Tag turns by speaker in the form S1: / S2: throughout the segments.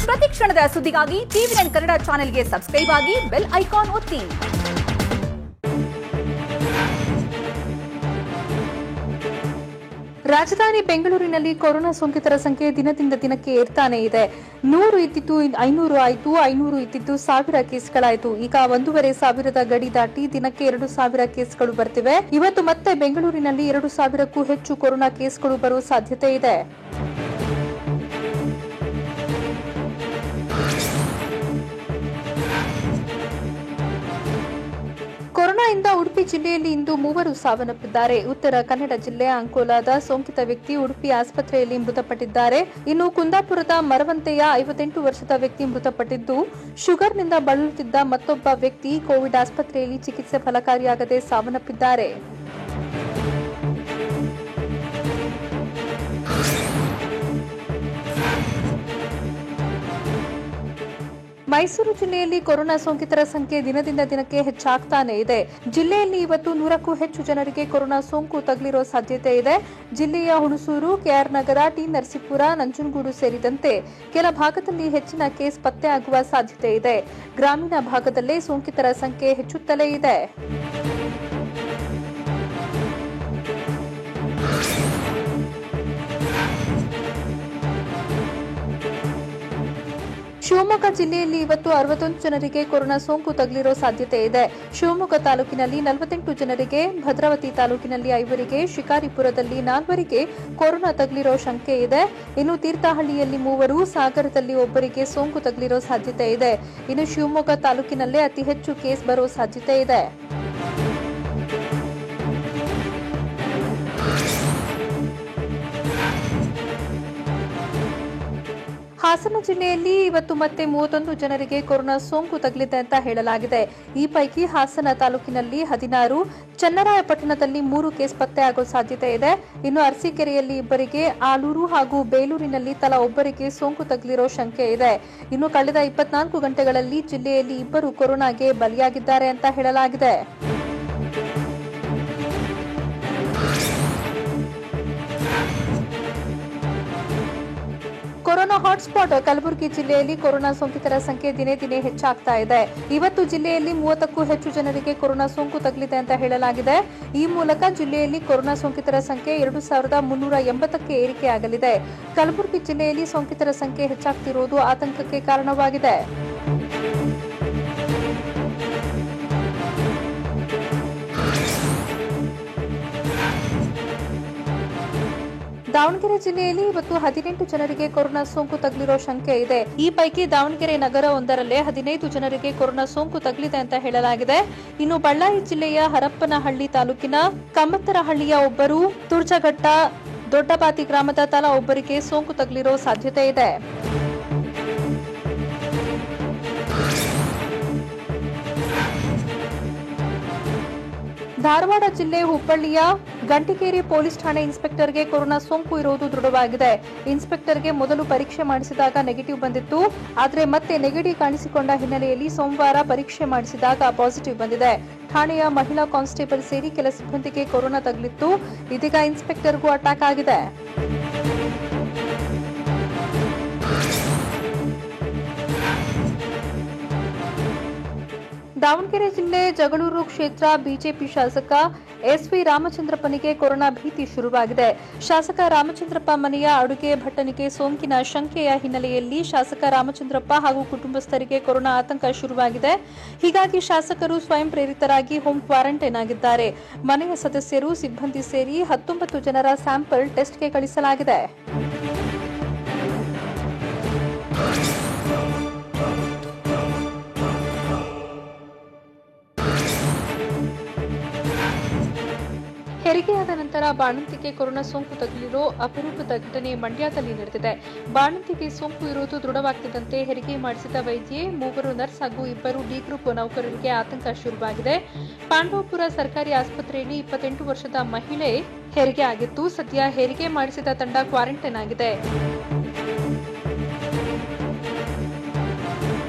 S1: ಪ್ರತಿ ಕ್ಷಣದ ಸುದ್ದಿಗಾಗಿ ಟಿವಿ9 ಕನ್ನಡ ಚಾನೆಲ್ಗೆ ಸಬ್ಸ್ಕ್ರೈಬ್ ಆಗಿ ಬೆಲ್ ಐಕಾನ್ ಒತ್ತಿ.
S2: ರಾಜಧಾನಿ ಬೆಂಗಳೂರಿನಲ್ಲಿ ಕೊರೋನಾ ಸೋಂಕಿತರ ಸಂಖ್ಯೆ ದಿನದಿಂದ ದಿನಕ್ಕೆ ಏರ್ತಾನೆ ಇದೆ. 100 ಇದ್ದಿದ್ದು 500 ಆಯಿತು, 500 ಇದ್ದಿದ್ದು 1000 ಕೇಸ್ಗಳಾಯಿತು. ಈಗ 1500 ಗಡಿ ದಾಟಿ ದಿನಕ್ಕೆ 2000 ಕೇಸ್ಗಳು ಬರ್ತಿವೆ. ಇವತ್ತು ಮತ್ತೆ ಬೆಂಗಳೂರಿನಲ್ಲಿ 2000ಕ್ಕೂ ಹೆಚ್ಚು ಕೊರೋನಾ ಕೇಸ್ಗಳು ಬರುವ ಸಾಧ್ಯತೆ ಇದೆ. ಕೊರೋನಾದಿಂದ ಉಡುಪಿ ಜಿಲ್ಲೆಯಲ್ಲಿ ಇಂದು 3 ಸಾವನ್ನಪ್ಪಿದ್ದಾರೆ. ಉತ್ತರ ಕನ್ನಡ ಜಿಲ್ಲೆಯ ಅಂಕೋಲಾದ ಸೋಂಕಿತ ವ್ಯಕ್ತಿ ಉಡುಪಿ ಆಸ್ಪತ್ರೆಯಲ್ಲಿ ಮೃತಪಟ್ಟಿದ್ದಾರೆ. ಇನ್ನು ಕುಂದಾಪುರದ ಮರವಂತೆಯ 58 ವರ್ಷದ ವ್ಯಕ್ತಿ ಮೃತಪಟ್ಟಿದ್ದು, ಶುಗರ್ನಿಂದ ಬಳಲುತ್ತಿದ್ದ ಮತ್ತೊಬ್ಬ ವ್ಯಕ್ತಿ ಕೋವಿಡ್ ಆಸ್ಪತ್ರೆಯಲ್ಲಿ ಚಿಕಿತ್ಸೆ ಫಲಕಾರಿಯಾಗದೆ ಸಾವನ್ನಪ್ಪಿದ್ದಾರೆ. ಮೈಸೂರು ಜಿಲ್ಲೆಯಲ್ಲಿ ಕೊರೋನಾ ಸೋಂಕಿತರ ಸಂಖ್ಯೆ ದಿನದಿಂದ ದಿನಕ್ಕೆ ಹೆಚ್ಚಾಗ್ತಾನೆ ಇದೆ. ಜಿಲ್ಲೆಯಲ್ಲಿ ಇವತ್ತು 100ಕ್ಕೂ ಹೆಚ್ಚು ಜನರಿಗೆ ಕೊರೋನಾ ಸೋಂಕು ತಗುಲಿರೋ ಸಾಧ್ಯತೆ ಇದೆ. ಜಿಲ್ಲೆಯ ಹುಣಸೂರು, ಕೆಆರ್ ನಗರ, ಟಿ ನರಸೀಪುರ, ನಂಜನಗೂಡು ಸೇರಿದಂತೆ ಕೆಲ ಭಾಗದಲ್ಲಿ ಹೆಚ್ಚಿನ ಕೇಸ್ ಪತ್ತೆಯಾಗುವ ಸಾಧ್ಯತೆ ಇದೆ. ಗ್ರಾಮೀಣ ಭಾಗದಲ್ಲೇ ಸೋಂಕಿತರ ಸಂಖ್ಯೆ ಹೆಚ್ಚುತ್ತಲೇ ಇದೆ. ಶಿವಮೊಗ್ಗ ಜಿಲ್ಲೆಯಲ್ಲಿ ಇವತ್ತು 61 ಜನರಿಗೆ ಕೊರೋನಾ ಸೋಂಕು ತಗುಲಿರೋ ಸಾಧ್ಯತೆ ಇದೆ. ಶಿವಮೊಗ್ಗ ತಾಲೂಕಿನಲ್ಲಿ 48 ಜನರಿಗೆ, ಭದ್ರಾವತಿ ತಾಲೂಕಿನಲ್ಲಿ 5 ಶಿಕಾರಿಪುರದಲ್ಲಿ 4 ಕೊರೋನಾ ತಗುಲಿರೋ ಶಂಕೆ ಇದೆ. ಇನ್ನು ತೀರ್ಥಹಳ್ಳಿಯಲ್ಲಿ 3, ಸಾಗರದಲ್ಲಿ 1 ಸೋಂಕು ತಗುಲಿರೋ ಸಾಧ್ಯತೆ ಇದೆ. ಇನ್ನು ಶಿವಮೊಗ್ಗ ತಾಲೂಕಿನಲ್ಲೇ ಅತಿ ಹೆಚ್ಚು ಕೇಸ್ ಬರೋ ಸಾಧ್ಯತೆ ಇದೆ. ಹಾಸನ ಜಿಲ್ಲೆಯಲ್ಲಿ ಇವತ್ತು ಮತ್ತೆ 31 ಜನರಿಗೆ ಕೊರೋನಾ ಸೋಂಕು ತಗುಲಿದೆ ಅಂತ ಹೇಳಲಾಗಿದೆ. ಈ ಪೈಕಿ ಹಾಸನ ತಾಲೂಕಿನಲ್ಲಿ 16, ಚನ್ನರಾಯಪಟ್ಟಣದಲ್ಲಿ 3 ಕೇಸ್ ಪತ್ತೆಯಾಗುವ ಸಾಧ್ಯತೆ ಇದೆ. ಇನ್ನು ಅರಸೀಕೆರೆಯಲ್ಲಿ 2, ಆಲೂರು ಹಾಗೂ ಬೇಲೂರಿನಲ್ಲಿ ತಲಾ 1 ಸೋಂಕು ತಗುಲಿರೋ ಶಂಕೆ ಇದೆ. ಇನ್ನು ಕಳೆದ 24 ಗಂಟೆಗಳಲ್ಲಿ ಜಿಲ್ಲೆಯಲ್ಲಿ 2 ಕೊರೋನಾಗೆ ಬಲಿಯಾಗಿದ್ದಾರೆ ಅಂತ ಹೇಳಲಾಗಿದೆ. ಕೊರೋನಾ ಹಾಟ್ಸ್ಪಾಟ್ ಕಲಬುರಗಿ ಜಿಲ್ಲೆಯಲ್ಲಿ ಕೊರೋನಾ ಸೋಂಕಿತರ ಸಂಖ್ಯೆ ದಿನೇ ದಿನೇ ಹೆಚ್ಚಾಗ್ತಾ ಇದೆ. ಇವತ್ತು ಜಿಲ್ಲೆಯಲ್ಲಿ 30ಕ್ಕೂ ಹೆಚ್ಚು ಜನರಿಗೆ ಕೊರೋನಾ ಸೋಂಕು ತಗುಲಿದೆ ಅಂತ ಹೇಳಲಾಗಿದೆ. ಈ ಮೂಲಕ ಜಿಲ್ಲೆಯಲ್ಲಿ ಕೊರೋನಾ ಸೋಂಕಿತರ ಸಂಖ್ಯೆ 2380ಕ್ಕೆ ಏರಿಕೆಯಾಗಲಿದೆ. ಕಲಬುರಗಿ ಜಿಲ್ಲೆಯಲ್ಲಿ ಸೋಂಕಿತರ ಸಂಖ್ಯೆ ಹೆಚ್ಚಾಗ್ತಿರುವುದು ಆತಂಕಕ್ಕೆ ಕಾರಣವಾಗಿದೆ. ದಾವಣಗೆರೆ ಜಿಲ್ಲೆಯಲ್ಲಿ ಇವತ್ತು 18 ಜನರಿಗೆ ಕೊರೋನಾ ಸೋಂಕು ತಗುಲಿರೋ ಶಂಕೆ ಇದೆ. ಈ ಪೈಕಿ ದಾವಣಗೆರೆ ನಗರ ಒಂದರಲ್ಲೇ 15 ಜನರಿಗೆ ಕೊರೋನಾ ಸೋಂಕು ತಗುಲಿದೆ ಅಂತ ಹೇಳಲಾಗಿದೆ. ಇನ್ನು ಬಳ್ಳಾರಿ ಜಿಲ್ಲೆಯ ಹರಪ್ಪನಹಳ್ಳಿ ತಾಲೂಕಿನ ಕಮ್ಮತ್ತರಹಳ್ಳಿಯ 1, ತುರ್ಚಘಟ್ಟ, ದೊಡ್ಡಬಾತಿ ಗ್ರಾಮದ ತಲಾ 1 ಸೋಂಕು ತಗುಲಿರೋ ಸಾಧ್ಯತೆ ಇದೆ. ಧಾರವಾಡ ಜಿಲ್ಲೆ ಹುಬ್ಬಳ್ಳಿಯ ಗಂಟಿಕೇರಿ ಪೊಲೀಸ್ ಠಾಣೆ ಇನ್ಸ್ಪೆಕ್ಟರ್ಗೆ ಕೊರೋನಾ ಸೋಂಕು ಇರುವುದು ದೃಢವಾಗಿದೆ. ಇನ್ಸ್ಪೆಕ್ಟರ್ಗೆ ಮೊದಲು ಪರೀಕ್ಷೆ ಮಾಡಿಸಿದಾಗ ನೆಗೆಟಿವ್ ಬಂದಿತ್ತು. ಆದರೆ ಮತ್ತೆ ನೆಗೆಟಿವ್ ಕಾಣಿಸಿಕೊಂಡ ಹಿನ್ನೆಲೆಯಲ್ಲಿ ಸೋಮವಾರ ಪರೀಕ್ಷೆ ಮಾಡಿಸಿದಾಗ ಪಾಸಿಟಿವ್ ಬಂದಿದೆ. ಠಾಣೆಯ ಮಹಿಳಾ ಕಾನ್ಸ್ಟೇಬಲ್ ಸೇರಿ ಕೆಲ ಸಿಬ್ಬಂದಿಗೆ ಕೊರೋನಾ ತಗುಲಿತ್ತು. ಇದೀಗ ಇನ್ಸ್ಪೆಕ್ಟರ್ಗೂ ಅಟ್ಯಾಕ್ ಆಗಿದೆ. ದಾವಣಗೆರೆ ಜಿಲ್ಲೆ ಜಗಳೂರು ಕ್ಷೇತ್ರ ಬಿಜೆಪಿ ಶಾಸಕ ಎಸ್ವಿ ರಾಮಚಂದ್ರಪ್ಪನಿಗೆ ಕೊರೋನಾ ಭೀತಿ ಶುರುವಾಗಿದೆ. ಶಾಸಕ ರಾಮಚಂದ್ರಪ್ಪ ಮನೆಯ ಅಡುಗೆ ಭಟ್ಟನಿಗೆ ಸೋಂಕಿನ ಶಂಕೆಯ ಹಿನ್ನೆಲೆಯಲ್ಲಿ ಶಾಸಕ ರಾಮಚಂದ್ರಪ್ಪ ಹಾಗೂ ಕುಟುಂಬಸ್ಥರಿಗೆ ಕೊರೋನಾ ಆತಂಕ ಶುರುವಾಗಿದೆ. ಹೀಗಾಗಿ ಶಾಸಕರು ಸ್ವಯಂ ಪ್ರೇರಿತರಾಗಿ ಹೋಮ್ ಕ್ವಾರಂಟೈನ್ ಆಗಿದ್ದಾರೆ. ಮನೆಯ ಸದಸ್ಯರು, ಸಿಬ್ಬಂದಿ ಸೇರಿ 19 ಜನರ ಸ್ಯಾಂಪಲ್ ಟೆಸ್ಟ್ಗೆ ಕಳಿಸಲಾಗಿದೆ. ಹೆರಿಗೆಯಾದ ನಂತರ ಬಾಣಂತಿಗೆ ಕೊರೋನಾ ಸೋಂಕು ತಗುಲಿರೋ ಅಪರೂಪದ ಘಟನೆ ಮಂಡ್ಯದಲ್ಲಿ ನಡೆದಿದೆ. ಬಾಣಂತಿಗೆ ಸೋಂಕು ಇರುವುದು ದೃಢವಾಗ್ತಿದ್ದಂತೆ ಹೆರಿಗೆ ಮಾಡಿಸಿದ ವೈದ್ಯೆ, 3 ನರ್ಸ್ ಹಾಗೂ 2 ಡಿ ಗ್ರೂಪ್ ನೌಕರರಿಗೆ ಆತಂಕ ಶುರುವಾಗಿದೆ. ಪಾಂಡವಪುರ ಸರ್ಕಾರಿ ಆಸ್ಪತ್ರೆಯಲ್ಲಿ 28 ವರ್ಷದ ಮಹಿಳೆ ಹೆರಿಗೆ ಆಗಿತ್ತು. ಸದ್ಯ ಹೆರಿಗೆ ಮಾಡಿಸಿದ ತಂಡ ಕ್ವಾರಂಟೈನ್ ಆಗಿದೆ.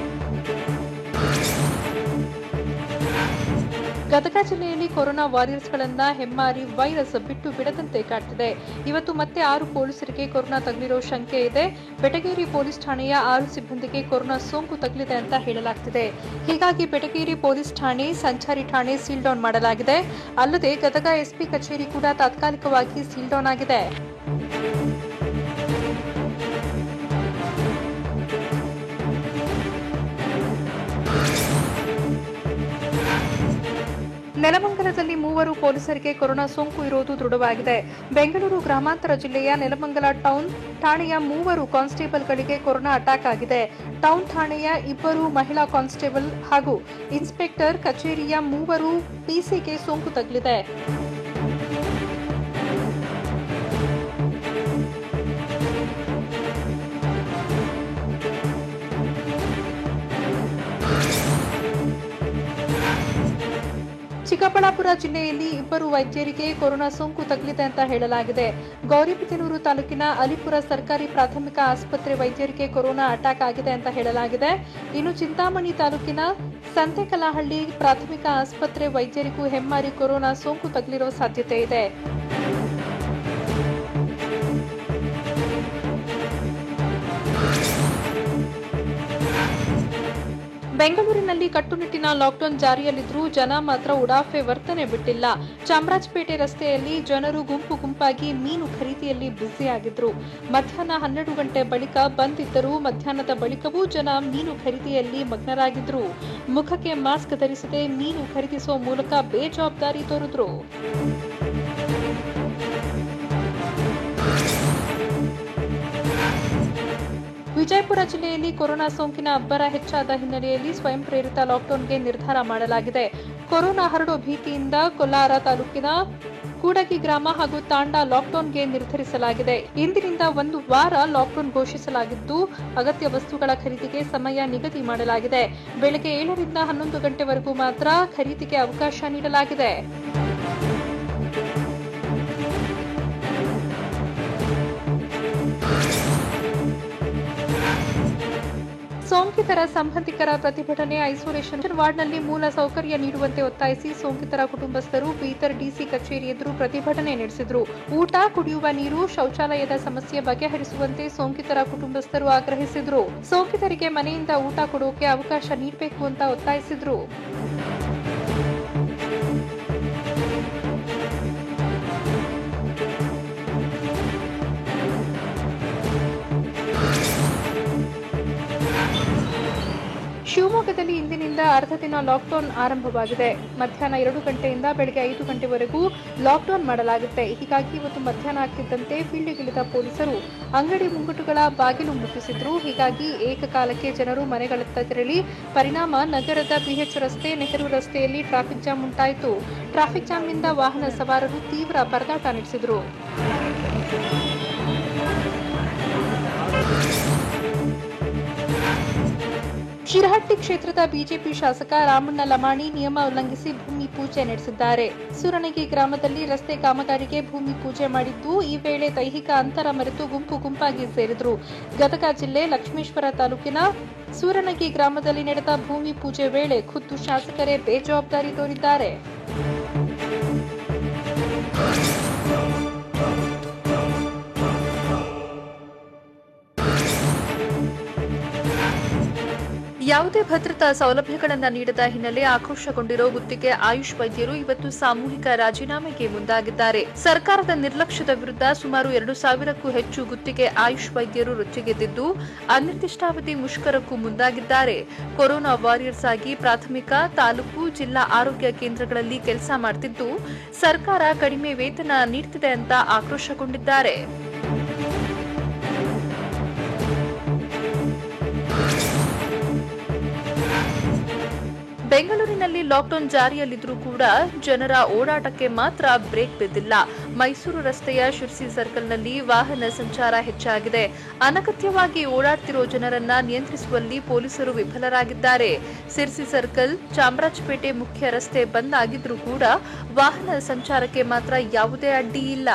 S2: ಗದಗ ಜಿಲ್ಲೆಯಲ್ಲಿ ಕೊರೋನಾ ವಾರಿಯರ್ಸ್ಗಳನ್ನ ಹೆಮ್ಮಾರಿ ವೈರಸ್ ಬಿಟ್ಟು ಬಿಡದಂತೆ ಕಾಡ್ತಿದೆ. ಇವತ್ತು ಮತ್ತೆ 6 ಪೊಲೀಸರಿಗೆ ಕೊರೋನಾ ತಗುಲಿರೋ ಶಂಕೆ ಇದೆ. ಬೆಟಗೇರಿ ಪೊಲೀಸ್ ಠಾಣೆಯ 6 ಸಿಬ್ಬಂದಿಗೆ ಕೊರೋನಾ ಸೋಂಕು ತಗುಲಿದೆ ಅಂತ ಹೇಳಲಾಗ್ತಿದೆ. ಹೀಗಾಗಿ ಬೆಟಗೇರಿ ಪೊಲೀಸ್ ಠಾಣೆ, ಸಂಚಾರಿ ಠಾಣೆ ಸೀಲ್ ಡೌನ್ ಮಾಡಲಾಗಿದೆ. ಅಲ್ಲದೆ ಗದಗ ಎಸ್ಪಿ ಕಚೇರಿ ಕೂಡ ತಾತ್ಕಾಲಿಕವಾಗಿ ಸೀಲ್ ಡೌನ್ ಆಗಿದೆ. ನೆಲಮಂಗಲದಲ್ಲಿ 3 ಪೊಲೀಸರಿಗೆ ಕೊರೋನಾ ಸೋಂಕು ಇರುವುದು ದೃಢವಾಗಿದೆ. ಬೆಂಗಳೂರು ಗ್ರಾಮಾಂತರ ಜಿಲ್ಲೆಯ ನೆಲಮಂಗಲ ಟೌನ್ ಠಾಣೆಯ 3 ಕಾನ್ಸ್ಟೇಬಲ್ಗಳಿಗೆ ಕೊರೋನಾ ಅಟ್ಯಾಕ್ ಆಗಿದೆ. ಟೌನ್ ಠಾಣೆಯ 2 ಮಹಿಳಾ ಕಾನ್ಸ್ಟೇಬಲ್ ಹಾಗೂ ಇನ್ಸ್ಪೆಕ್ಟರ್ ಕಚೇರಿಯ 3 ಪಿಸಿಗೆ ಸೋಂಕು ತಗುಲಿದೆ. ಚಿಕ್ಕಬಳ್ಳಾಪುರ ಜಿಲ್ಲೆಯಲ್ಲಿ 2 ವೈದ್ಯರಿಗೆ ಕೊರೋನಾ ಸೋಂಕು ತಗುಲಿದೆ ಅಂತ ಹೇಳಲಾಗಿದೆ. ಗೌರಿಬಿದನೂರು ತಾಲೂಕಿನ ಅಲಿಪುರ ಸರ್ಕಾರಿ ಪ್ರಾಥಮಿಕ ಆಸ್ಪತ್ರೆ ವೈದ್ಯರಿಗೆ ಕೊರೋನಾ ಅಟ್ಯಾಕ್ ಆಗಿದೆ ಅಂತ ಹೇಳಲಾಗಿದೆ. ಇನ್ನು ಚಿಂತಾಮಣಿ ತಾಲೂಕಿನ ಸಂತೆಕಲಹಳ್ಳಿ ಪ್ರಾಥಮಿಕ ಆಸ್ಪತ್ರೆ ವೈದ್ಯರಿಗೂ ಹೆಮ್ಮಾರಿ ಕೊರೋನಾ ಸೋಂಕು ತಗುಲಿರೋ ಸಾಧ್ಯತೆ ಇದೆ. ಬೆಂಗಳೂರಿನಲ್ಲಿ ಕಟ್ಟುನಿಟ್ಟಿನ ಲಾಕ್ಡೌನ್ ಜಾರಿಯಲ್ಲಿದ್ದರೂ ಜನ ಮಾತ್ರ ಉಡಾಫೆ ವರ್ತನೆ ಬಿಟ್ಟಿಲ್ಲ. ಚಾಮರಾಜಪೇಟೆ ರಸ್ತೆಯಲ್ಲಿ ಜನರು ಗುಂಪಾಗಿ ಮೀನು ಖರೀದಿಯಲ್ಲಿ ಬ್ಯುಸಿಯಾಗಿದ್ರು. ಮಧ್ಯಾಹ್ನ 12 ಗಂಟೆ ಬಳಿಕ ಬಂದಿದ್ದರೂ ಮಧ್ಯಾಹ್ನದ ಬಳಿಕವೂ ಜನ ಮೀನು ಖರೀದಿಯಲ್ಲಿ ಮಗ್ನರಾಗಿದ್ರು. ಮುಖಕ್ಕೆ ಮಾಸ್ಕ್ ಧರಿಸದೆ ಮೀನು ಖರೀದಿಸುವ ಮೂಲಕ ಬೇಜವಾಬ್ದಾರಿ ತೋರಿದ್ರು. ವಿಜಯಪುರ ಜಿಲ್ಲೆಯಲ್ಲಿ ಕೊರೋನಾ ಸೋಂಕಿನ ಅಬ್ಬರ ಹೆಚ್ಚಾದ ಹಿನ್ನೆಲೆಯಲ್ಲಿ ಸ್ವಯಂ ಪ್ರೇರಿತ ಲಾಕ್ಡೌನ್ಗೆ ನಿರ್ಧಾರ ಮಾಡಲಾಗಿದೆ. ಕೊರೋನಾ ಹರಡುವ ಭೀತಿಯಿಂದ ಕೊಲ್ಲಾರ ತಾಲೂಕಿನ ಕೂಡಗಿ ಗ್ರಾಮ ಹಾಗೂ ತಾಂಡಾ ಲಾಕ್ಡೌನ್ಗೆ ನಿರ್ಧರಿಸಲಾಗಿದೆ. ಇಂದಿನಿಂದ 1 ವಾರ ಲಾಕ್ಡೌನ್ ಘೋಷಿಸಲಾಗಿದ್ದು ಅಗತ್ಯ ವಸ್ತುಗಳ ಖರೀದಿಗೆ ಸಮಯ ನಿಗದಿ ಮಾಡಲಾಗಿದೆ. ಬೆಳಗ್ಗೆ 7 ರಿಂದ 11 ಗಂಟೆವರೆಗೂ ಮಾತ್ರ ಖರೀದಿಗೆ ಅವಕಾಶ ನೀಡಲಾಗಿದೆ. ಸೋಂಕಿತರ ಸಂಬಂಧಿಕರ ಪ್ರತಿಭಟನೆ. ಐಸೋಲೇಷನ್ ವಾರ್ಡ್ನಲ್ಲಿ ಮೂಲ ಸೌಕರ್ಯ ನೀಡುವಂತೆ ಒತ್ತಾಯಿಸಿ ಸೋಂಕಿತರ ಕುಟುಂಬಸ್ಥರು ಬೀದರ್ ಡಿಸಿ ಕಚೇರಿ ಎದುರು ಪ್ರತಿಭಟನೆ ನಡೆಸಿದರು. ಊಟ, ಕುಡಿಯುವ ನೀರು, ಶೌಚಾಲಯದ ಸಮಸ್ಯೆ ಬಗೆಹರಿಸುವಂತೆ ಸೋಂಕಿತರ ಕುಟುಂಬಸ್ಥರು ಆಗ್ರಹಿಸಿದರು. ಸೋಂಕಿತರಿಗೆ ಮನೆಯಿಂದ ಊಟ ಕೊಡೋಕೆ ಅವಕಾಶ ನೀಡಬೇಕು ಅಂತ ಒತ್ತಾಯಿಸಿದರು. ಶಿವಮೊಗ್ಗದಲ್ಲಿ ಇಂದಿನಿಂದ ಅರ್ಧ ದಿನ ಲಾಕ್ಡೌನ್ ಆರಂಭವಾಗಿದೆ. ಮಧ್ಯಾಹ್ನ 2 ಗಂಟೆಯಿಂದ ಬೆಳಗ್ಗೆ 5 ಗಂಟೆವರೆಗೂ ಲಾಕ್ಡೌನ್ ಮಾಡಲಾಗುತ್ತೆ. ಹೀಗಾಗಿ ಇವತ್ತು ಮಧ್ಯಾಹ್ನ ಆಗ್ತಿದ್ದಂತೆ ಫೀಲ್ಡ್ಗಿಳಿದ ಪೊಲೀಸರು ಅಂಗಡಿ ಮುಂಗಟ್ಟುಗಳ ಬಾಗಿಲು ಮುಟ್ಟಿಸಿದ್ರು. ಹೀಗಾಗಿ ಏಕಕಾಲಕ್ಕೆ ಜನರು ಮನೆಗಳತ್ತ ತೆರಳಿ ಪರಿಣಾಮ ನಗರದ ಬಿಎಚ್ ರಸ್ತೆ, ನೆಹರು ರಸ್ತೆಯಲ್ಲಿ ಟ್ರಾಫಿಕ್ ಜಾಮ್ ಉಂಟಾಯಿತು. ಟ್ರಾಫಿಕ್ ಜಾಮ್ನಿಂದ ವಾಹನ ಸವಾರರು ತೀವ್ರ ಪರದಾಟ ನಡೆಸಿದರು. ಶಿರಹಟ್ಟಿ ಕ್ಷೇತ್ರದ ಬಿಜೆಪಿ ಶಾಸಕ ರಾಮಣ್ಣ ಲಮಾಣಿ ನಿಯಮ ಉಲ್ಲಂಘಿಸಿ ಭೂಮಿ ಪೂಜೆ ನಡೆಸಿದ್ದಾರೆ. ಸೂರಣಗಿ ಗ್ರಾಮದಲ್ಲಿ ರಸ್ತೆ ಕಾಮಗಾರಿಗೆ ಭೂಮಿ ಪೂಜೆ ಮಾಡಿದ್ದು, ಈ ವೇಳೆ ದೈಹಿಕ ಅಂತರ ಮರೆತು ಗುಂಪಾಗಿ ಸೇರಿದ್ರು. ಗದಗ ಜಿಲ್ಲೆ ಲಕ್ಷ್ಮೇಶ್ವರ ತಾಲೂಕಿನ ಸೂರಣಗಿ ಗ್ರಾಮದಲ್ಲಿ ನಡೆದ ಭೂಮಿ ಪೂಜೆ ವೇಳೆ ಖುದ್ದು ಶಾಸಕರೇ ಬೇಜವಾಬ್ದಾರಿ ತೋರಿದ್ದಾರೆ. ಯಾವುದೇ ಭದ್ರತಾ ಸೌಲಭ್ಯಗಳನ್ನು ನೀಡದ ಹಿನ್ನೆಲೆ ಆಕ್ರೋಶಗೊಂಡಿರೋ ಗುತ್ತಿಗೆ ಆಯುಷ್ ವೈದ್ಯರು ಇವತ್ತು ಸಾಮೂಹಿಕ ರಾಜೀನಾಮೆಗೆ ಮುಂದಾಗಿದ್ದಾರೆ. ಸರ್ಕಾರದ ನಿರ್ಲಕ್ಷ್ಯದ ವಿರುದ್ಧ ಸುಮಾರು 2,000ಕ್ಕೂ ಹೆಚ್ಚು ಗುತ್ತಿಗೆ ಆಯುಷ್ ವೈದ್ಯರು ರೊಚ್ಚಿಗೆದ್ದಿದ್ದು ಅನಿರ್ದಿಷ್ಟಾವಧಿ ಮುಷ್ಕರಕ್ಕೂ ಮುಂದಾಗಿದ್ದಾರೆ. ಕೊರೋನಾ ವಾರಿಯರ್ಸ್ ಆಗಿ ಪ್ರಾಥಮಿಕ, ತಾಲೂಕು, ಜಿಲ್ಲಾ ಆರೋಗ್ಯ ಕೇಂದ್ರಗಳಲ್ಲಿ ಕೆಲಸ ಮಾಡುತ್ತಿದ್ದು ಸರ್ಕಾರ ಕಡಿಮೆ ವೇತನ ನೀಡುತ್ತಿದೆ ಅಂತ ಆಕ್ರೋಶಗೊಂಡಿದ್ದಾರೆ. ಬೆಂಗಳೂರಿನಲ್ಲಿ ಲಾಕ್ಡೌನ್ ಜಾರಿಯಲ್ಲಿದ್ದರೂ ಕೂಡ ಜನರ ಓಡಾಟಕ್ಕೆ ಮಾತ್ರ ಬ್ರೇಕ್ ಬಿದ್ದಿಲ್ಲ. ಮೈಸೂರು ರಸ್ತೆಯ ಶಿರ್ಸಿ ಸರ್ಕಲ್ನಲ್ಲಿ ವಾಹನ ಸಂಚಾರ ಹೆಚ್ಚಾಗಿದೆ. ಅನಗತ್ಯವಾಗಿ ಓಡಾಡ್ತಿರೋ ಜನರನ್ನ ನಿಯಂತ್ರಿಸುವಲ್ಲಿ ಪೊಲೀಸರು ವಿಫಲರಾಗಿದ್ದಾರೆ. ಸಿರ್ಸಿ ಸರ್ಕಲ್, ಚಾಮರಾಜಪೇಟೆ ಮುಖ್ಯ ರಸ್ತೆ ಬಂದ್ ಆಗಿದ್ರೂ ಕೂಡ ವಾಹನ ಸಂಚಾರಕ್ಕೆ ಮಾತ್ರ ಯಾವುದೇ ಅಡ್ಡಿ ಇಲ್ಲ.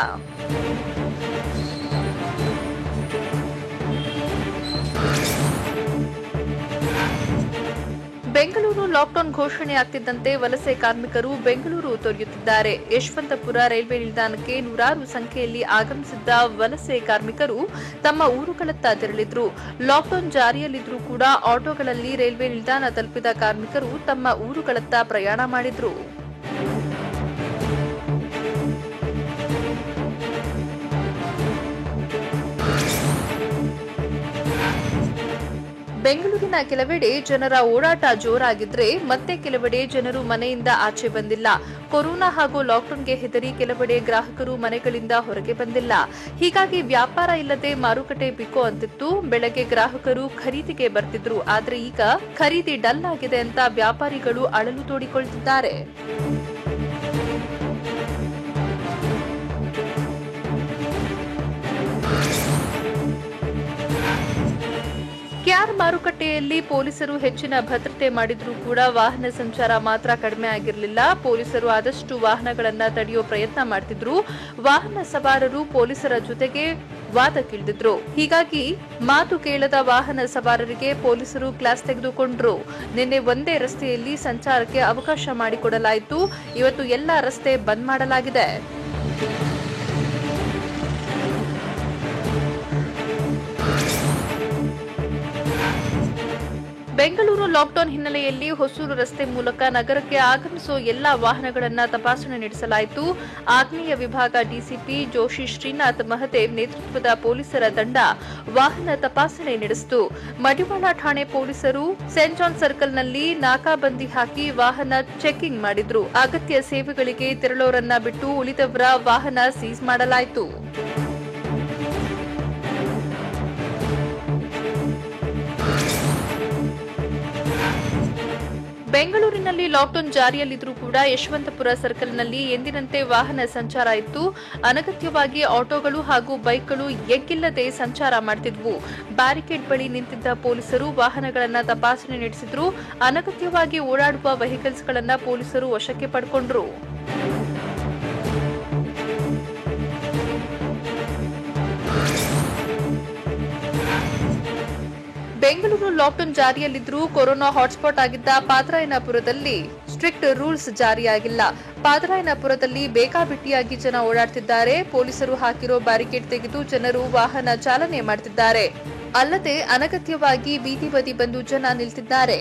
S2: ಬೆಂಗಳೂರು ಲಾಕ್ಡೌನ್ ಘೋಷಣೆ ಆಗ್ತಿದ್ದಂತೆ ವಲಸೆ ಕಾರ್ಮಿಕರು ಬೆಂಗಳೂರು ತೊರೆಯುತ್ತಿದ್ದಾರೆ. ಯಶವಂತಪುರ ರೈಲ್ವೆ ನಿಲ್ದಾಣಕ್ಕೆ ನೂರಾರು ಸಂಖ್ಯೆಯಲ್ಲಿ ಆಗಮಿಸಿದ್ದ ವಲಸೆ ಕಾರ್ಮಿಕರು ತಮ್ಮ ಊರುಗಳತ್ತ ತೆರಳಿದ್ರು. ಲಾಕ್ಡೌನ್ ಜಾರಿಯಲ್ಲಿದ್ರೂ ಕೂಡ ಆಟೋಗಳಲ್ಲಿ ರೈಲ್ವೆ ನಿಲ್ದಾಣ ತಲುಪಿದ ಕಾರ್ಮಿಕರು ತಮ್ಮ ಊರುಗಳತ್ತ ಪ್ರಯಾಣ ಮಾಡಿದ್ರು. ಬೆಂಗಳೂರಿನ ಕೆಲವೆಡೆ ಜನರ ಓಡಾಟ ಜೋರಾಗಿದ್ರೆ ಮತ್ತೆ ಕೆಲವೆಡೆ ಜನರು ಮನೆಯಿಂದ ಆಚೆ ಬಂದಿಲ್ಲ. ಕೊರೋನಾ ಹಾಗೂ ಲಾಕ್ಡೌನ್ಗೆ ಹೆದರಿ ಕೆಲವೆಡೆ ಗ್ರಾಹಕರು ಮನೆಗಳಿಂದ ಹೊರಗೆ ಬಂದಿಲ್ಲ. ಹೀಗಾಗಿ ವ್ಯಾಪಾರ ಇಲ್ಲದೆ ಮಾರುಕಟ್ಟೆ ಬಿಕೋ ಅಂತಿತ್ತು. ಬೆಳಗ್ಗೆ ಗ್ರಾಹಕರು ಖರೀದಿಗೆ ಬರ್ತಿದ್ರು. ಆದ್ರೆ ಈಗ ಖರೀದಿ ಡಲ್ ಆಗಿದೆ ಅಂತ ವ್ಯಾಪಾರಿಗಳು ಅಳಲು ತೋಡಿಕೊಳ್ತಿದ್ದಾರೆ. ಕೆಆರ್ ಮಾರುಕಟ್ಟೆಯಲ್ಲಿ ಪೊಲೀಸರು ಹೆಚ್ಚಿನ ಭದ್ರತೆ ಮಾಡಿದ್ರೂ ಕೂಡ ವಾಹನ ಸಂಚಾರ ಮಾತ್ರ ಕಡಿಮೆ ಆಗಿರಲಿಲ್ಲ. ಪೊಲೀಸರು ಆದಷ್ಟು ವಾಹನಗಳನ್ನ ತಡೆಯೋ ಪ್ರಯತ್ನ ಮಾಡ್ತಿದ್ರು. ವಾಹನ ಸವಾರರು ಪೊಲೀಸರ ಜೊತೆಗೆ ವಾದಕ್ಕಿಳಿದಿದ್ರು. ಹೀಗಾಗಿ ಮಾತು ಕೇಳದ ವಾಹನ ಸವಾರರಿಗೆ ಪೊಲೀಸರು ಕ್ಲಾಸ್ ತೆಗೆದುಕೊಂಡ್ರು. ನಿನ್ನೆ ಒಂದೇ ರಸ್ತೆಯಲ್ಲಿ ಸಂಚಾರಕ್ಕೆ ಅವಕಾಶ ಮಾಡಿಕೊಡಲಾಯಿತು. ಇವತ್ತು ಎಲ್ಲಾ ರಸ್ತೆ ಬಂದ್ ಮಾಡಲಾಗಿದೆ. ಬೆಂಗಳೂರು ಲಾಕ್ಡೌನ್ ಹಿನ್ನೆಲೆಯಲ್ಲಿ ಹೊಸೂರು ರಸ್ತೆ ಮೂಲಕ ನಗರಕ್ಕೆ ಆಗಮಿಸುವ ಎಲ್ಲಾ ವಾಹನಗಳನ್ನು ತಪಾಸಣೆ ನಡೆಸಲಾಯಿತು. ಆಗ್ನೇಯ ವಿಭಾಗ ಡಿಸಿಪಿ ಜೋಶಿ ಶ್ರೀನಾಥ್ ಮಹದೇವ್ ನೇತೃತ್ವದ ಪೊಲೀಸರ ತಂಡ ವಾಹನ ತಪಾಸಣೆ ನಡೆಸಿತು. ಮಡಿವಾಳ ಠಾಣೆ ಪೊಲೀಸರು ಸೇಂಟ್ ಜಾನ್ ಸರ್ಕಲ್ನಲ್ಲಿ ನಾಕಾಬಂದಿ ಹಾಕಿ ವಾಹನ ಚೆಕಿಂಗ್ ಮಾಡಿದ್ರು. ಅಗತ್ಯ ಸೇವೆಗಳಿಗೆ ತೆರಳೋರನ್ನ ಬಿಟ್ಟು ಉಳಿದವರ ವಾಹನ ಸೀಸ್ ಮಾಡಲಾಯಿತು. ಬೆಂಗಳೂರಿನಲ್ಲಿ ಲಾಕ್ಡೌನ್ ಜಾರಿಯಲ್ಲಿದ್ರೂ ಕೂಡ ಯಶವಂತಪುರ ಸರ್ಕಲ್ನಲ್ಲಿ ಎಂದಿನಂತೆ ವಾಹನ ಸಂಚಾರ ಇತ್ತು. ಅನಗತ್ಯವಾಗಿ ಆಟೋಗಳು ಹಾಗೂ ಬೈಕ್ಗಳು ಎಗ್ಗಿಲ್ಲದೆ ಸಂಚಾರ ಮಾಡುತ್ತಿದ್ವು. ಬ್ಯಾರಿಕೇಡ್ ಬಳಿ ನಿಂತಿದ್ದ ಪೊಲೀಸರು ವಾಹನಗಳನ್ನು ತಪಾಸಣೆ ನಡೆಸಿದ್ರು. ಅನಗತ್ಯವಾಗಿ ಓಡಾಡುವ ವೆಹಿಕಲ್ಸ್ಗಳನ್ನು ಪೊಲೀಸರು ವಶಕ್ಕೆ ಪಡೆಕೊಂಡ್ರು. ಬೆಂಗಳೂರು ಲಾಕ್ಡೌನ್ ಜಾರಿಯಲ್ಲಿದ್ದರೂ ಕೊರೋನಾ ಹಾಟ್ಸ್ಪಾಟ್ ಆಗಿದ್ದ ಪಾದರಾಯನಪುರದಲ್ಲಿ ಸ್ಟ್ರಿಕ್ಟ್ ರೂಲ್ಸ್ ಜಾರಿಯಾಗಿಲ್ಲ. ಪಾದರಾಯನಪುರದಲ್ಲಿ ಬೇಕಾಬಿಟ್ಟಿಯಾಗಿ ಜನ ಓಡಾಡ್ತಿದ್ದಾರೆ. ಪೊಲೀಸರು ಹಾಕಿರೋ ಬ್ಯಾರಿಕೇಡ್ ತೆಗೆದು ಜನರು ವಾಹನ ಚಾಲನೆ ಮಾಡುತ್ತಿದ್ದಾರೆ. ಅಲ್ಲದೆ ಅನಗತ್ಯವಾಗಿ ಬೀದಿ ಬದಿ ಬಂದು ಜನ ನಿಲ್ತಿದ್ದಾರೆ.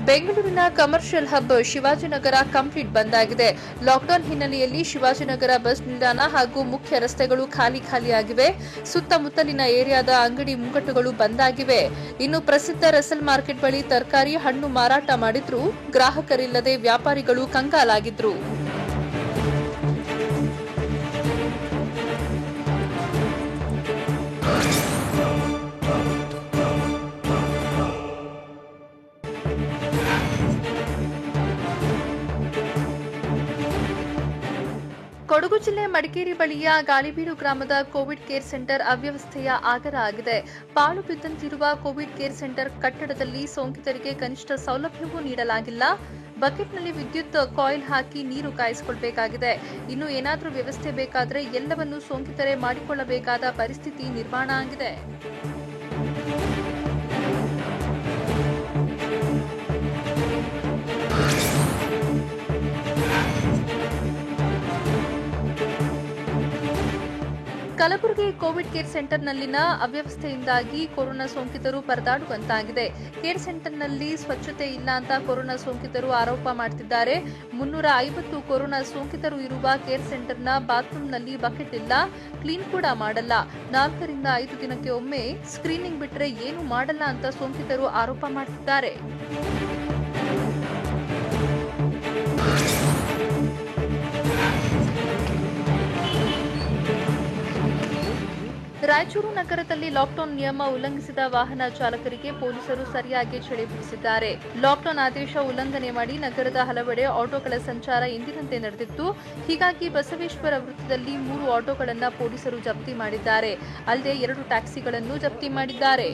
S2: ಬೆಂಗಳೂರಿನ ಕಮರ್ಷಿಯಲ್ ಹಬ್ ಶಿವಾಜಿನಗರ ಕಂಪ್ಲೀಟ್ ಬಂದ್ ಆಗಿದೆ. ಲಾಕ್ಡೌನ್ ಹಿನ್ನೆಲೆಯಲ್ಲಿ ಶಿವಾಜಿನಗರ ಬಸ್ ನಿಲ್ದಾಣ ಹಾಗೂ ಮುಖ್ಯ ರಸ್ತೆಗಳು ಖಾಲಿಯಾಗಿವೆ. ಸುತ್ತಮುತ್ತಲಿನ ಏರಿಯಾದ ಅಂಗಡಿ ಮುಂಗಟ್ಟುಗಳು ಬಂದ್ ಆಗಿವೆ. ಇನ್ನು ಪ್ರಸಿದ್ಧ ರಸಲ್ ಮಾರ್ಕೆಟ್ ಬಳಿ ತರಕಾರಿ ಹಣ್ಣು ಮಾರಾಟ ಮಾಡಿದ್ರು. ಗ್ರಾಹಕರಿಲ್ಲದೆ ವ್ಯಾಪಾರಿಗಳು ಕಂಗಾಲಾಗಿದ್ರು. ಕೊಡಗು ಜಿಲ್ಲೆ ಮಡಿಕೇರಿ ಬಳಿಯ ಗಾಳಿಬೀಡು ಗ್ರಾಮದ ಕೋವಿಡ್ ಕೇರ್ ಸೆಂಟರ್ ಅವ್ಯವಸ್ಥೆಯ ಆಗರ ಆಗಿದೆ. ಪಾಳು ಬಿದ್ದಂತಿರುವ ಕೋವಿಡ್ ಕೇರ್ ಸೆಂಟರ್ ಕಟ್ಟಡದಲ್ಲಿ ಸೋಂಕಿತರಿಗೆ ಕನಿಷ್ಠ ಸೌಲಭ್ಯವೂ ನೀಡಲಾಗಿಲ್ಲ. ಬಕೆಟ್ನಲ್ಲಿ ವಿದ್ಯುತ್ ಕಾಯಿಲ್ ಹಾಕಿ ನೀರು ಕಾಯಿಸಿಕೊಳ್ಳಬೇಕಾಗಿದೆ. ಇನ್ನು ಏನಾದರೂ ವ್ಯವಸ್ಥೆ ಬೇಕಾದರೆ ಎಲ್ಲವನ್ನೂ ಸೋಂಕಿತರೇ ಮಾಡಿಕೊಳ್ಳಬೇಕಾದ ಪರಿಸ್ಥಿತಿ ನಿರ್ಮಾಣ ಆಗಿದೆ. ಕಲಬುರಗಿ ಕೋವಿಡ್ ಕೇರ್ ಸೆಂಟರ್ನಲ್ಲಿನ ಅವ್ಯವಸ್ಥೆಯಿಂದಾಗಿ ಕೊರೋನಾ ಸೋಂಕಿತರು ಪರದಾಡುವಂತಾಗಿದೆ. ಕೇರ್ ಸೆಂಟರ್ನಲ್ಲಿ ಸ್ವಚ್ಛತೆ ಇಲ್ಲ ಅಂತ ಕೊರೋನಾ ಸೋಂಕಿತರು ಆರೋಪ ಮಾಡುತ್ತಿದ್ದಾರೆ. 350 ಕೊರೋನಾ ಸೋಂಕಿತರು ಇರುವ ಕೇರ್ ಸೆಂಟರ್ನ ಬಾತ್ರೂಂನಲ್ಲಿ ಬಕೆಟ್ ಇಲ್ಲ, ಕ್ಲೀನ್ ಕೂಡ ಮಾಡಲ್ಲ. 4 ರಿಂದ 5 ದಿನಕ್ಕೆ ಒಮ್ಮೆ ಸ್ಕ್ರೀನಿಂಗ್ ಬಿಟ್ಟರೆ ಏನು ಮಾಡಲ್ಲ ಅಂತ ಸೋಂಕಿತರು ಆರೋಪ ಮಾಡುತ್ತಿದ್ದಾರೆ. ರಾಯಚೂರು ನಗರದಲ್ಲಿ ಲಾಕ್ಡೌನ್ ನಿಯಮ ಉಲ್ಲಂಘಿಸಿದ ವಾಹನ ಚಾಲಕರಿಗೆ ಪೊಲೀಸರು ಸರಿಯಾಗಿ ಚಳಿ ಬೀಸಿದ್ದಾರೆ. ಲಾಕ್ಡೌನ್ ಆದೇಶ ಉಲ್ಲಂಘನೆ ಮಾಡಿ ನಗರದ ಹಲವೆಡೆ ಆಟೋಗಳ ಸಂಚಾರ ಎಂದಿನಂತೆ ನಡೆದಿತ್ತು. ಹೀಗಾಗಿ ಬಸವೇಶ್ವರ ವೃತ್ತದಲ್ಲಿ 3 ಆಟೋಗಳನ್ನು ಪೊಲೀಸರು ಜಪ್ತಿ ಮಾಡಿದ್ದಾರೆ. ಅಲ್ಲದೆ 2 ಟ್ಯಾಕ್ಸಿಗಳನ್ನು ಜಪ್ತಿ ಮಾಡಿದ್ದಾರೆ.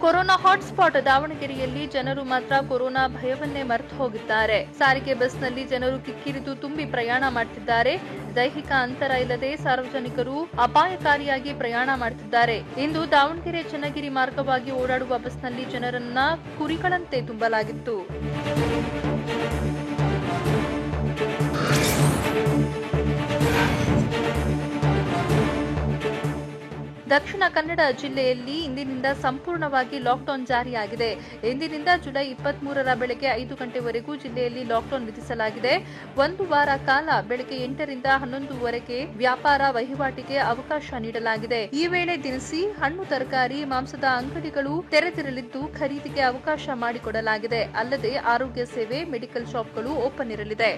S2: ಕೊರೋನಾ ಹಾಟ್ಸ್ಪಾಟ್ ದಾವಣಗೆರೆಯಲ್ಲಿ ಜನರು ಮಾತ್ರ ಕೊರೋನಾ ಭಯವನ್ನೇ ಮರೆತು ಹೋಗಿದ್ದಾರೆ. ಸಾರಿಗೆ ಬಸ್ನಲ್ಲಿ ಜನರು ಕಿಕ್ಕಿರಿದು ತುಂಬಿ ಪ್ರಯಾಣ ಮಾಡುತ್ತಿದ್ದಾರೆ. ದೈಹಿಕ ಅಂತರ ಇಲ್ಲದೆ ಸಾರ್ವಜನಿಕರು ಅಪಾಯಕಾರಿಯಾಗಿ ಪ್ರಯಾಣ ಮಾಡುತ್ತಿದ್ದಾರೆ. ಇಂದು ದಾವಣಗೆರೆ ಚನ್ನಗಿರಿ ಮಾರ್ಗವಾಗಿ ಓಡಾಡುವ ಬಸ್ನಲ್ಲಿ ಜನರನ್ನ ಕುರಿಗಳಂತೆ ತುಂಬಲಾಗಿತ್ತು. ದಕ್ಷಿಣ ಕನ್ನಡ ಜಿಲ್ಲೆಯಲ್ಲಿ ಇಂದಿನಿಂದ ಸಂಪೂರ್ಣವಾಗಿ ಲಾಕ್ಡೌನ್ ಜಾರಿಯಾಗಿದೆ. ಇಂದಿನಿಂದ ಜುಲೈ 23ರ ಬೆಳಗ್ಗೆ 5 ಗಂಟೆವರೆಗೂ ಜಿಲ್ಲೆಯಲ್ಲಿ ಲಾಕ್ಡೌನ್ ವಿಧಿಸಲಾಗಿದೆ. ಒಂದು ವಾರ ಕಾಲ ಬೆಳಗ್ಗೆ 8 ರಿಂದ 11ವರೆಗೆ ವ್ಯಾಪಾರ ವಹಿವಾಟಿಗೆ ಅವಕಾಶ ನೀಡಲಾಗಿದೆ. ಈ ವೇಳೆ ದಿನಸಿ, ಹಣ್ಣು, ತರಕಾರಿ, ಮಾಂಸದ ಅಂಗಡಿಗಳು ತೆರೆದಿರಲಿದ್ದು ಖರೀದಿಗೆ ಅವಕಾಶ ಮಾಡಿಕೊಡಲಾಗಿದೆ. ಅಲ್ಲದೆ ಆರೋಗ್ಯ ಸೇವೆ, ಮೆಡಿಕಲ್ ಶಾಪ್ಗಳು ಓಪನ್ ಇರಲಿದೆ.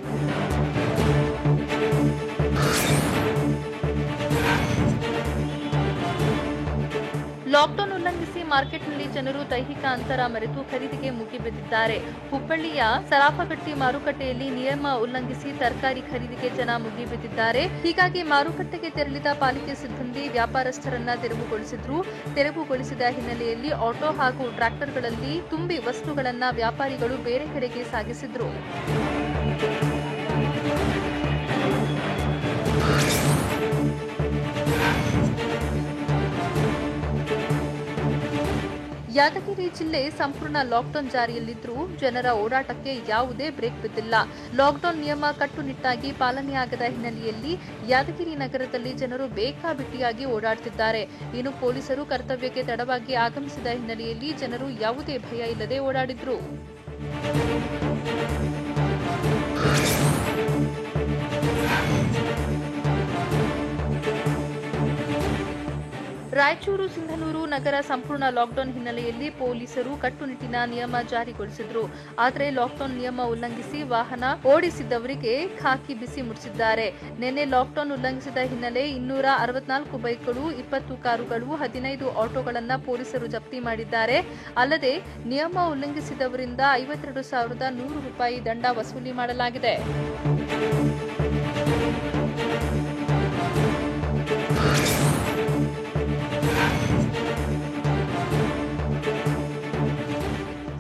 S2: ಲಾಕ್ಡೌನ್ ಉಲ್ಲಂಘಿಸಿ ಮಾರ್ಕೆಟ್ನಲ್ಲಿ ಜನರು ದೈಹಿಕ ಅಂತರ ಮರೆತು ಖರೀದಿಗೆ ಮುಗಿಬಿದ್ದಿದ್ದಾರೆ. ಹುಬ್ಬಳ್ಳಿಯ ಸರಾಫಗಟ್ಟಿ ಮಾರುಕಟ್ಟೆಯಲ್ಲಿ ನಿಯಮ ಉಲ್ಲಂಘಿಸಿ ತರಕಾರಿ ಖರೀದಿಗೆ ಜನ ಮುಗಿಬಿದ್ದಿದ್ದಾರೆ. ಹೀಗಾಗಿ ಮಾರುಕಟ್ಟೆಗೆ ತೆರಳಿದ ಪಾಲಿಕೆ ಸಿಬ್ಬಂದಿ ವ್ಯಾಪಾರಸ್ಥರನ್ನ ತೆರವುಗೊಳಿಸಿದ್ರು. ತೆರವುಗೊಳಿಸಿದ ಹಿನ್ನೆಲೆಯಲ್ಲಿ ಆಟೋ ಹಾಗೂ ಟ್ರ್ಯಾಕ್ಟರ್ಗಳಲ್ಲಿ ತುಂಬಿ ವಸ್ತುಗಳನ್ನ ವ್ಯಾಪಾರಿಗಳು ಬೇರೆ ಕಡೆಗೆ ಸಾಗಿಸಿದ್ರು. ಯಾದಗಿರಿ ಜಿಲ್ಲೆ ಸಂಪೂರ್ಣ ಲಾಕ್ಡೌನ್ ಜಾರಿಯಲ್ಲಿದ್ದರೂ ಜನರ ಓಡಾಟಕ್ಕೆ ಯಾವುದೇ ಬ್ರೇಕ್ ಬಿದ್ದಿಲ್ಲ. ಲಾಕ್ಡೌನ್ ನಿಯಮ ಕಟ್ಟುನಿಟ್ಟಾಗಿ ಪಾಲನೆಯಾಗದ ಹಿನ್ನೆಲೆಯಲ್ಲಿ ಯಾದಗಿರಿ ನಗರದಲ್ಲಿ ಜನರು ಬೇಕಾಬಿಟ್ಟಿಯಾಗಿ ಓಡಾಡುತ್ತಿದ್ದಾರೆ. ಇನ್ನು ಪೊಲೀಸರು ಕರ್ತವ್ಯಕ್ಕೆ ತಡವಾಗಿ ಆಗಮಿಸಿದ ಹಿನ್ನೆಲೆಯಲ್ಲಿ ಜನರು ಯಾವುದೇ ಭಯ ಇಲ್ಲದೆ ಓಡಾಡಿದ್ರು. ರಾಯಚೂರು, ಸಿಂಧನೂರು ನಗರ ಸಂಪೂರ್ಣ ಲಾಕ್ಡೌನ್ ಹಿನ್ನೆಲೆಯಲ್ಲಿ ಪೊಲೀಸರು ಕಟ್ಟುನಿಟ್ಟಿನ ನಿಯಮ ಜಾರಿಗೊಳಿಸಿದ್ರು. ಆದರೆ ಲಾಕ್ಡೌನ್ ನಿಯಮ ಉಲ್ಲಂಘಿಸಿ ವಾಹನ ಓಡಿಸಿದವರಿಗೆ ಖಾಕಿ ಬಿಸಿ ಮುಟ್ಟಿಸಿದ್ದಾರೆ. ನಿನ್ನೆ ಲಾಕ್ಡೌನ್ ಉಲ್ಲಂಘಿಸಿದ ಹಿನ್ನೆಲೆ 264 ಬೈಕ್ಗಳು, 20 ಕಾರುಗಳು, 15 ಆಟೋಗಳನ್ನು ಪೊಲೀಸರು ಜಪ್ತಿ ಮಾಡಿದ್ದಾರೆ. ಅಲ್ಲದೆ ನಿಯಮ ಉಲ್ಲಂಘಿಸಿದವರಿಂದ 52,100 ರೂಪಾಯಿ ದಂಡ ವಸೂಲಿ ಮಾಡಲಾಗಿದೆ.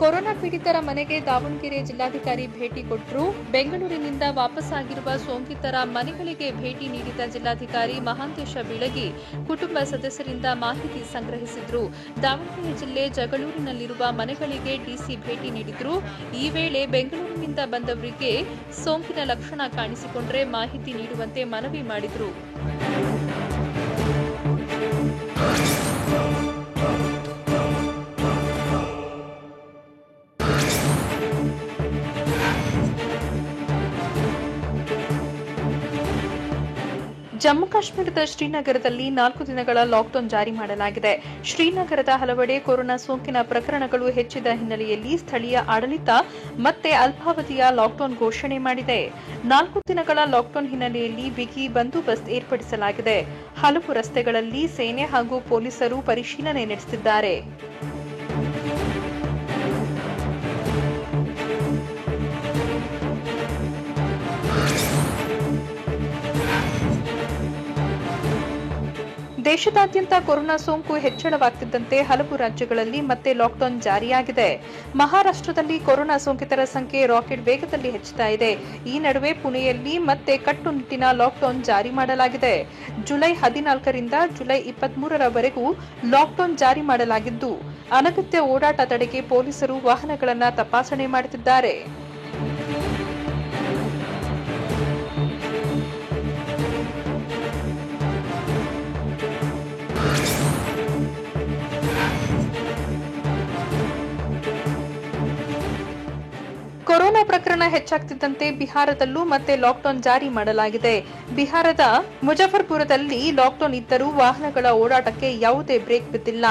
S2: ಕೊರೋನಾ ಪೀಡಿತರ ಮನೆಗೆ ದಾವಣಗೆರೆ ಜಿಲ್ಲಾಧಿಕಾರಿ ಭೇಟಿ ಕೊಟ್ಟರು. ಬೆಂಗಳೂರಿನಿಂದ ವಾಪಸ್ಸಾಗಿರುವ ಸೋಂಕಿತರ ಮನೆಗಳಿಗೆ ಭೇಟಿ ನೀಡಿದ ಜಿಲ್ಲಾಧಿಕಾರಿ ಮಹಾಂತೇಶ ಬೀಳಗಿ ಕುಟುಂಬ ಸದಸ್ಯರಿಂದ ಮಾಹಿತಿ ಸಂಗ್ರಹಿಸಿದ್ರು. ದಾವಣಗೆರೆ ಜಿಲ್ಲೆ ಜಗಳೂರಿನಲ್ಲಿರುವ ಮನೆಗಳಿಗೆ ಡಿಸಿ ಭೇಟಿ ನೀಡಿದ್ರು. ಈ ವೇಳೆ ಬೆಂಗಳೂರಿನಿಂದ ಬಂದವರಿಗೆ ಸೋಂಕಿನ ಲಕ್ಷಣ ಕಾಣಿಸಿಕೊಂಡರೆ ಮಾಹಿತಿ ನೀಡುವಂತೆ ಮನವಿ ಮಾಡಿದ್ರು. ಜಮ್ಮು ಕಾಶ್ಮೀರದ ಶ್ರೀನಗರದಲ್ಲಿ 4 ದಿನಗಳ ಲಾಕ್ಡೌನ್ ಜಾರಿ ಮಾಡಲಾಗಿದೆ. ಶ್ರೀನಗರದ ಹಲವೆಡೆ ಕೊರೋನಾ ಸೋಂಕಿನ ಪ್ರಕರಣಗಳು ಹೆಚ್ಚಿದ ಹಿನ್ನೆಲೆಯಲ್ಲಿ ಸ್ಥಳೀಯ ಆಡಳಿತ ಮತ್ತೆ ಅಲ್ಪಾವಧಿಯ ಲಾಕ್ಡೌನ್ ಘೋಷಣೆ ಮಾಡಿದೆ. 4 ದಿನಗಳ ಲಾಕ್ಡೌನ್ ಹಿನ್ನೆಲೆಯಲ್ಲಿ ಬಿಗಿ ಬಂದೋಬಸ್ತ್ ಏರ್ಪಡಿಸಲಾಗಿದೆ. ಹಲವು ರಸ್ತೆಗಳಲ್ಲಿ ಸೇನೆ ಹಾಗೂ ಪೊಲೀಸರು ಪರಿಶೀಲನೆ ನಡೆಸುತ್ತಿದ್ದಾರೆ. ದೇಶದಾದ್ಯಂತ ಕೊರೋನಾ ಸೋಂಕು ಹೆಚ್ಚಳವಾಗುತ್ತಿದ್ದಂತೆ ಹಲವು ರಾಜ್ಯಗಳಲ್ಲಿ ಮತ್ತೆ ಲಾಕ್ಡೌನ್ ಜಾರಿಯಾಗಿದೆ. ಮಹಾರಾಷ್ಟ್ರದಲ್ಲಿ ಕೊರೋನಾ ಸೋಂಕಿತರ ಸಂಖ್ಯೆ ರಾಕೆಟ್ ವೇಗದಲ್ಲಿ ಹೆಚ್ಚುತ್ತಾ ಇದೆ. ಈ ನಡುವೆ ಪುಣೆಯಲ್ಲಿ ಮತ್ತೆ ಕಟ್ಟುನಿಟ್ಟಿನ ಲಾಕ್ಡೌನ್ ಜಾರಿ ಮಾಡಲಾಗಿದೆ. ಜುಲೈ 14ರಿಂದ ಜುಲೈ 23ರವರೆಗೂ ಲಾಕ್ಡೌನ್ ಜಾರಿ ಮಾಡಲಾಗಿದ್ದು, ಅನಗತ್ಯ ಓಡಾಟ ತಡೆಗೆ ಪೊಲೀಸರು ವಾಹನಗಳನ್ನು ತಪಾಸಣೆ ಮಾಡುತ್ತಿದ್ದಾರೆ. ಕೊರೋನಾ ಪ್ರಕರಣ ಹೆಚ್ಚಾಗ್ತಿದ್ದಂತೆ ಬಿಹಾರದಲ್ಲೂ ಮತ್ತೆ ಲಾಕ್ಡೌನ್ ಜಾರಿ ಮಾಡಲಾಗಿದೆ. ಬಿಹಾರದ ಮುಜಫರ್ಪುರದಲ್ಲಿ ಲಾಕ್ಡೌನ್ ಇದ್ದರೂ ವಾಹನಗಳ ಓಡಾಟಕ್ಕೆ ಯಾವುದೇ ಬ್ರೇಕ್ ಬಿದ್ದಿಲ್ಲ.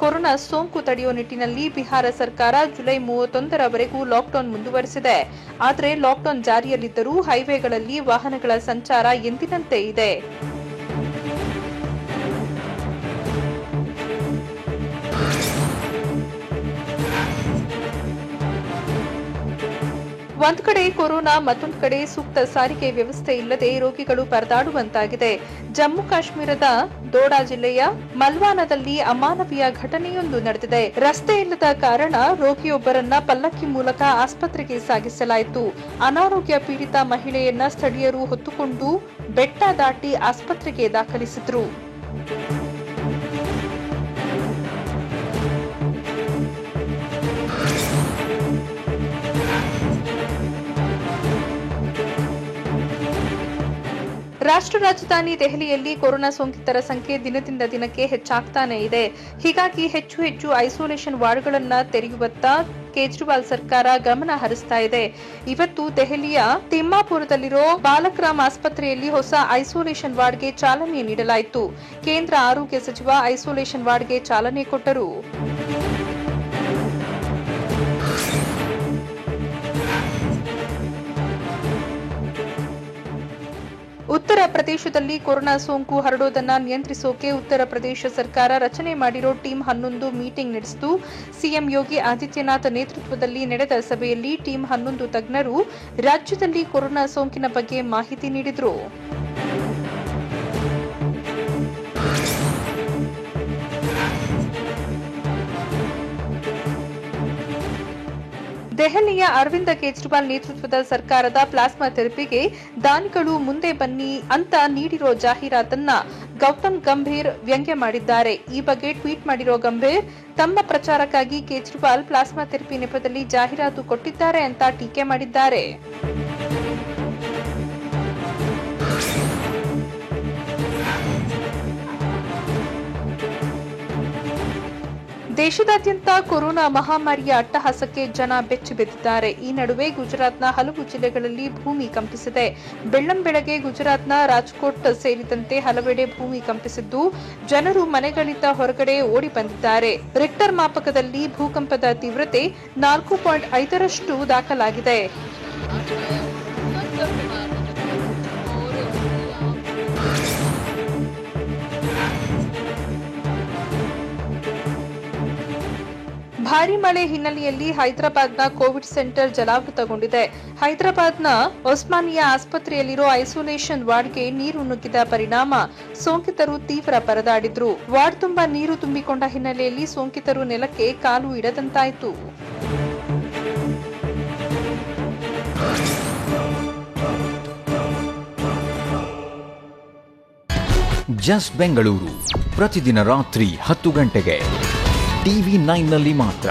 S2: ಕೊರೋನಾ ಸೋಂಕು ತಡೆಯುವ ನಿಟ್ಟಿನಲ್ಲಿ ಬಿಹಾರ ಸರ್ಕಾರ ಜುಲೈ 31ರವರೆಗೂ ಲಾಕ್ಡೌನ್ ಮುಂದುವರೆಸಿದೆ. ಆದರೆ ಲಾಕ್ಡೌನ್ ಜಾರಿಯಲ್ಲಿದ್ದರೂ ಹೈವೇಗಳಲ್ಲಿ ವಾಹನಗಳ ಸಂಚಾರ ಎಂದಿನಂತೆ ಇದೆ. ಒಂದ್ ಕಡೆ ಕೊರೋನಾ, ಮತ್ತೊಂದು ಕಡೆ ಸೂಕ್ತ ಸಾರಿಗೆ ವ್ಯವಸ್ಥೆ ಇಲ್ಲದೆ ರೋಗಿಗಳು ಪರದಾಡುವಂತಾಗಿದೆ. ಜಮ್ಮು ಕಾಶ್ಮೀರದ ದೋಡಾ ಜಿಲ್ಲೆಯ ಮಲ್ವಾನದಲ್ಲಿ ಅಮಾನವೀಯ ಘಟನೆಯೊಂದು ನಡೆದಿದೆ. ರಸ್ತೆ ಇಲ್ಲದ ಕಾರಣ ರೋಗಿಯೊಬ್ಬರನ್ನ ಪಲ್ಲಕ್ಕಿ ಮೂಲಕ ಆಸ್ಪತ್ರೆಗೆ ಸಾಗಿಸಲಾಯಿತು. ಅನಾರೋಗ್ಯ ಪೀಡಿತ ಮಹಿಳೆಯನ್ನ ಸ್ಥಳೀಯರು ಹೊತ್ತುಕೊಂಡು ಬೆಟ್ಟ ದಾಟಿ ಆಸ್ಪತ್ರೆಗೆ ದಾಖಲಿಸಿದ್ರು. ರಾಷ್ಟ್ರ ರಾಜಧಾನಿ ದೆಹಲಿಯಲ್ಲಿ ಕೊರೋನಾ ಸೋಂಕಿತರ ಸಂಖ್ಯೆ ದಿನದಿಂದ ದಿನಕ್ಕೆ ಹೆಚ್ಚಾಗ್ತಾನೆ ಇದೆ. ಹೀಗಾಗಿ ಹೆಚ್ಚು ಐಸೋಲೇಷನ್ ವಾರ್ಡ್ಗಳನ್ನ ತೆರೆಯುವತ್ತ ಕೇಜ್ರಿವಾಲ್ ಸರ್ಕಾರ ಗಮನ ಹರಿಸ್ತಾ ಇದೆ. ಇವತ್ತು ದೆಹಲಿಯ ತಿಮ್ಮಾಪುರದಲ್ಲಿರೋ ಬಾಲಕ್ರಾಮ್ ಆಸ್ಪತ್ರೆಯಲ್ಲಿ ಹೊಸ ಐಸೋಲೇಷನ್ ವಾರ್ಡ್ಗೆ ಚಾಲನೆ ನೀಡಲಾಯಿತು. ಕೇಂದ್ರ ಆರೋಗ್ಯ ಸಚಿವ ಐಸೋಲೇಷನ್ ವಾರ್ಡ್ಗೆ ಚಾಲನೆ ಕೊಟ್ಟರು. ಉತ್ತರ ಪ್ರದೇಶದಲ್ಲಿ ಕೊರೋನಾ ಸೋಂಕು ಹರಡೋದನ್ನ ನಿಯಂತ್ರಿಸೋಕೆ ಉತ್ತರ ಪ್ರದೇಶ ಸರ್ಕಾರ ರಚನೆ ಮಾಡಿರೋ ಟೀಮ್ 11 ಮೀಟಿಂಗ್ ನಡೆಸಿತು. ಸಿಎಂ ಯೋಗಿ ಆದಿತ್ಯನಾಥ್ ನೇತೃತ್ವದಲ್ಲಿ ನಡೆದ ಸಭೆಯಲ್ಲಿ ಟೀಮ್ 11 ತಜ್ಞರು ರಾಜ್ಯದಲ್ಲಿ ಕೊರೋನಾ ಸೋಂಕಿನ ಬಗ್ಗೆ ಮಾಹಿತಿ ನೀಡಿದರು. ದೆಹಲಿಯ ಅರವಿಂದ ಕೇಜ್ರಿವಾಲ್ ನೇತೃತ್ವದ ಸರ್ಕಾರದ ಪ್ಲಾಸ್ಮಾ ಥೆರಪಿಗೆ ದಾನಿಗಳು ಮುಂದೆ ಬನ್ನಿ ಅಂತ ನೀಡಿರೋ ಜಾಹೀರಾತನ್ನ ಗೌತಮ್ ಗಂಭೀರ್ ವ್ಯಂಗ್ಯ ಮಾಡಿದ್ದಾರೆ. ಈ ಬಗ್ಗೆ ಟ್ವೀಟ್ ಮಾಡಿರೋ ಗಂಭೀರ್, ತಮ್ಮ ಪ್ರಚಾರಕ್ಕಾಗಿ ಕೇಜ್ರಿವಾಲ್ ಪ್ಲಾಸ್ಮಾ ಥೆರಪಿ ನೆಪದಲ್ಲಿ ಜಾಹೀರಾತು ಕೊಟ್ಟಿದ್ದಾರೆ ಅಂತ ಟೀಕೆ ಮಾಡಿದ್ದಾರೆ. ದೇಶದಾದ್ಯಂತ ಕೊರೋನಾ ಮಹಾಮಾರಿಯ ಅಟ್ಟಹಾಸಕ್ಕೆ ಜನ ಬೆಚ್ಚಿ ಬಿದ್ದಿದ್ದಾರೆ. ಈ ನಡುವೆ ಗುಜರಾತ್ನ ಹಲವು ಜಿಲ್ಲೆಗಳಲ್ಲಿ ಭೂಮಿ ಕಂಪಿಸಿದೆ. ಬೆಳ್ಳಂಬೆಳಗ್ಗೆ ಗುಜರಾತ್ನ ರಾಜ್ಕೋಟ್ ಸೇರಿದಂತೆ ಹಲವೆಡೆ ಭೂಮಿ ಕಂಪಿಸಿದ್ದು ಜನರು ಮನೆಗಳಿಂದ ಹೊರಗಡೆ ಓಡಿ ಬಂದಿದ್ದಾರೆ. ರಿಕ್ಟರ್ ಮಾಪಕದಲ್ಲಿ ಭೂಕಂಪದ ತೀವ್ರತೆ 4.5ರಷ್ಟು ದಾಖಲಾಗಿದೆ. ಭಾರಿ ಮಳೆ ಹಿನ್ನೆಲೆಯಲ್ಲಿ ಹೈದರಾಬಾದ್ನ ಕೋವಿಡ್ ಸೆಂಟರ್ ಜಲಾವೃತಗೊಂಡಿದೆ. ಹೈದರಾಬಾದ್ನ ಒಸ್ಮಾನಿಯಾ ಆಸ್ಪತ್ರೆಯಲ್ಲಿರೋ ಐಸೋಲೇಷನ್ ವಾರ್ಡ್ಗೆ ನೀರು ನುಗ್ಗಿದ ಪರಿಣಾಮ ಸೋಂಕಿತರು ತೀವ್ರ ಪರದಾಡಿದ್ರು. ವಾರ್ಡ್ ತುಂಬಾ ನೀರು ತುಂಬಿಕೊಂಡ ಹಿನ್ನೆಲೆಯಲ್ಲಿ ಸೋಂಕಿತರು ನೆಲಕ್ಕೆ ಕಾಲು ಇಡದಂತಾಯಿತು.
S3: ಜಸ್ಟ್ ಬೆಂಗಳೂರು ಪ್ರತಿದಿನ ರಾತ್ರಿ 10 ಗಂಟೆಗೆ ಟಿವಿ 9ನಲ್ಲಿ ಮಾತ್ರ.